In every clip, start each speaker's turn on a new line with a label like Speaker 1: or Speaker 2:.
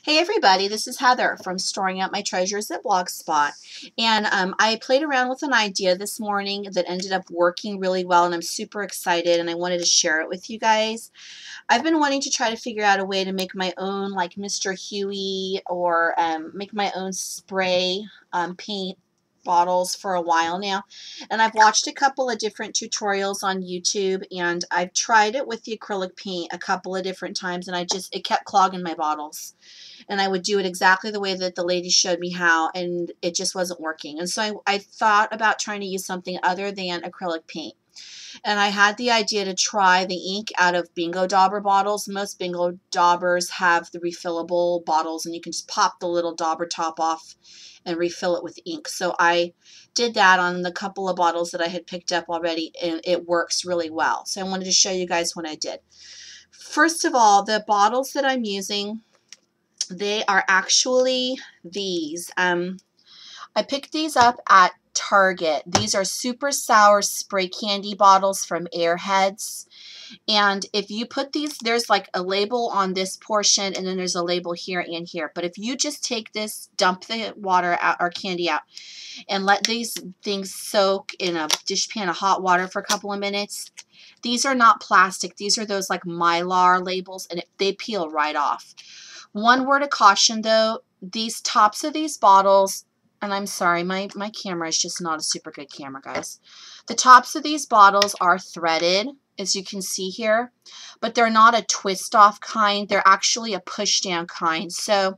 Speaker 1: Hey everybody, this is Heather from Storing Up My Treasures at Blogspot. And I played around with an idea this morning that ended up working really well, and I'm super excited and I wanted to share it with you guys. I've been wanting to try to figure out a way to make my own like Mr. Huey or make my own spray paint bottles for a while now, and I've watched a couple of different tutorials on YouTube, and I've tried it with the acrylic paint a couple of different times, and it kept clogging my bottles, and I would do it exactly the way that the lady showed me how, and it just wasn't working. And so I thought about trying to use something other than acrylic paint. And I had the idea to try the ink out of Bingo Dauber bottles. Most Bingo Daubers have the refillable bottles, and you can just pop the little dauber top off and refill it with ink. So I did that on the couple of bottles that I had picked up already, and it works really well. So I wanted to show you guys what I did. First of all, the bottles that I'm using, they are actually these. I picked these up at Target. These are super sour spray candy bottles from Airheads. And if you put these, there's like a label on this portion, and then there's a label here and here. But if you just take this, dump the water out or candy out, and let these things soak in a dishpan of hot water for a couple of minutes, these are not plastic. These are those like Mylar labels, and they peel right off. One word of caution though, these tops of these bottles, and I'm sorry, my camera is just not a super good camera, guys. The tops of these bottles are threaded, as you can see here, but they're not a twist off kind. They're actually a push down kind. So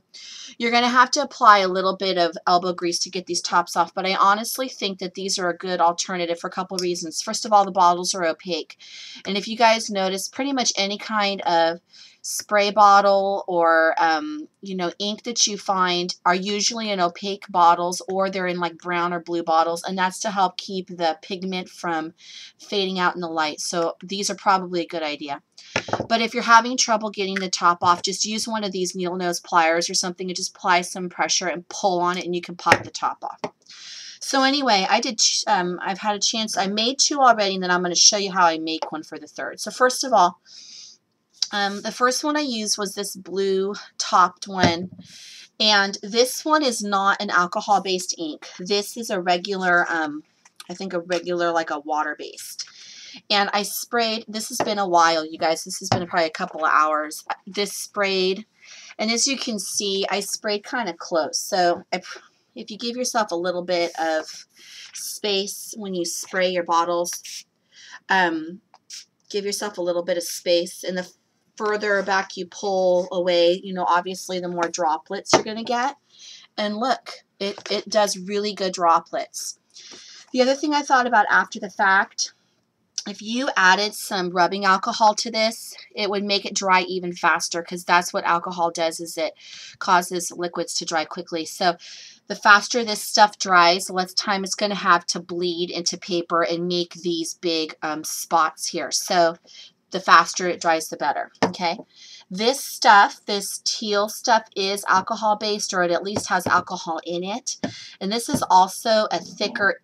Speaker 1: you're going to have to apply a little bit of elbow grease to get these tops off, but I honestly think that these are a good alternative for a couple of reasons. First of all, the bottles are opaque, and if you guys notice, pretty much any kind of spray bottle or ink that you find are usually in opaque bottles, or they're in like brown or blue bottles, and that's to help keep the pigment from fading out in the light. So these are probably a good idea. But if you're having trouble getting the top off, just use one of these needle nose pliers or something and just apply some pressure and pull on it, and you can pop the top off. So anyway, I've had a chance. I made two already, and then I'm going to show you how I make one for the third. So first of all, the first one I used was this blue topped one, and this one is not an alcohol-based ink. This is a regular, I think a regular like a water-based. And I sprayed, this has been a while, you guys, this has been probably a couple of hours. This sprayed, and as you can see, I sprayed kind of close. So if you give yourself a little bit of space when you spray your bottles, give yourself a little bit of space, and the further back you pull away, obviously the more droplets you're going to get. And look, it does really good droplets. The other thing I thought about after the fact, if you added some rubbing alcohol to this, it would make it dry even faster, because that's what alcohol does, is it causes liquids to dry quickly. So the faster this stuff dries, the less time it's going to have to bleed into paper and make these big spots here. So the faster it dries, the better. Okay. This stuff, this teal stuff, is alcohol based, or it at least has alcohol in it. And this is also a thicker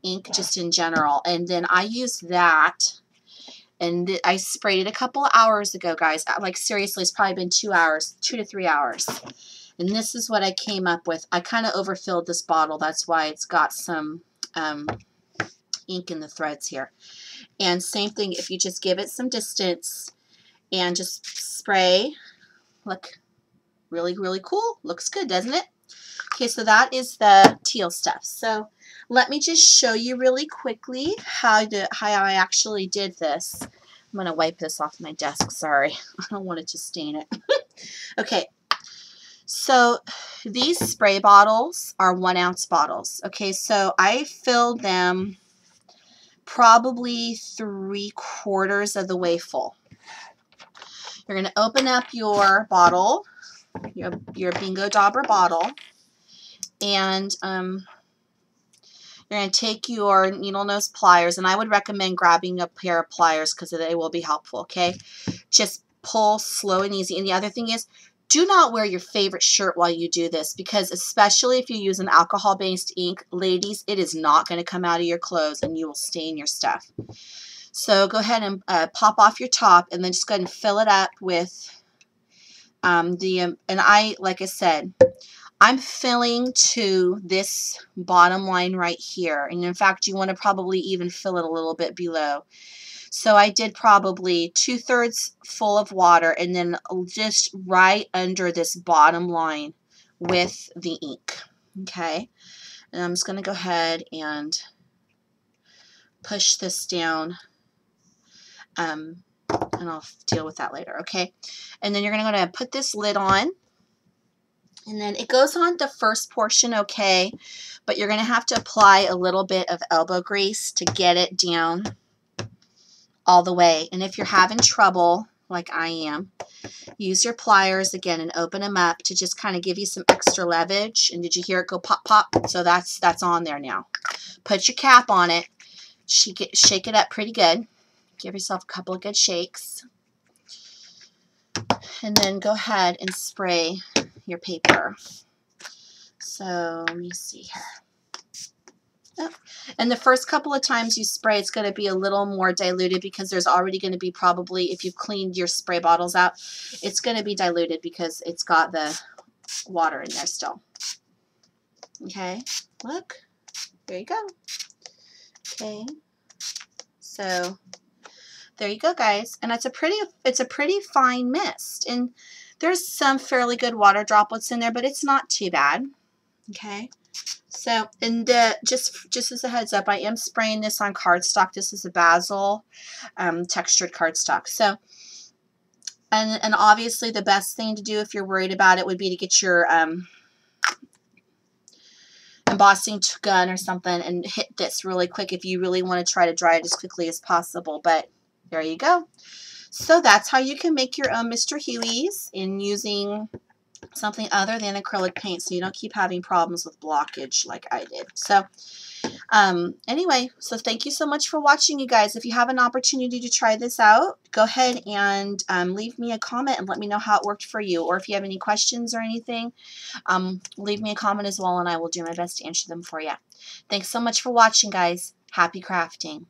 Speaker 1: ink just in general. And then I used that, and I sprayed it a couple of hours ago, guys. Like seriously, it's probably been 2 hours, 2 to 3 hours. And this is what I came up with. I kind of overfilled this bottle. That's why it's got some ink in the threads here. And same thing, if you just give it some distance and just spray. Look, really, really cool. Looks good, doesn't it? Okay, so that is the teal stuff. So let me just show you really quickly how I actually did this. I'm going to wipe this off my desk. Sorry, I don't want it to stain it. Okay, so these spray bottles are 1 ounce bottles. Okay, so I filled them probably 3/4 of the way full. You're going to open up your bottle, your Bingo Dauber bottle, and you're going to take your needle nose pliers, and I would recommend grabbing a pair of pliers because they will be helpful, okay? Just pull slow and easy. And the other thing is, do not wear your favorite shirt while you do this, because especially if you use an alcohol-based ink, ladies, it is not going to come out of your clothes and you will stain your stuff. So go ahead and pop off your top, and then just go ahead and fill it up with And like I said, I'm filling to this bottom line right here. And in fact, you want to probably even fill it a little bit below. So I did probably 2/3 full of water and then just right under this bottom line with the ink. Okay. And I'm just going to go ahead and push this down. And I'll deal with that later. Okay. And then you're going to put this lid on. And then it goes on the first portion okay, but you're going to have to apply a little bit of elbow grease to get it down all the way. And if you're having trouble, like I am, use your pliers again and open them up to just kind of give you some extra leverage. And did you hear it go pop, pop? So that's on there now. Put your cap on it. Shake it up pretty good. Give yourself a couple of good shakes. And then go ahead and spray your paper. So let me see here. Oh. And the first couple of times you spray, it's going to be a little more diluted because there's already going to be probably, if you've cleaned your spray bottles out, it's going to be diluted because it's got the water in there still. Okay, look, there you go. Okay, so there you go, guys. And it's a pretty fine mist. And there's some fairly good water droplets in there, but it's not too bad. Okay. So, and just as a heads up, I am spraying this on cardstock. This is a basil textured cardstock. So, and obviously the best thing to do if you're worried about it would be to get your embossing gun or something and hit this really quick if you really want to try to dry it as quickly as possible. But there you go. So that's how you can make your own Mr. Huey's in using something other than acrylic paint, so you don't keep having problems with blockage like I did. So anyway, so thank you so much for watching, you guys. If you have an opportunity to try this out, go ahead and leave me a comment and let me know how it worked for you. Or if you have any questions or anything, leave me a comment as well, and I will do my best to answer them for you. Thanks so much for watching, guys. Happy crafting.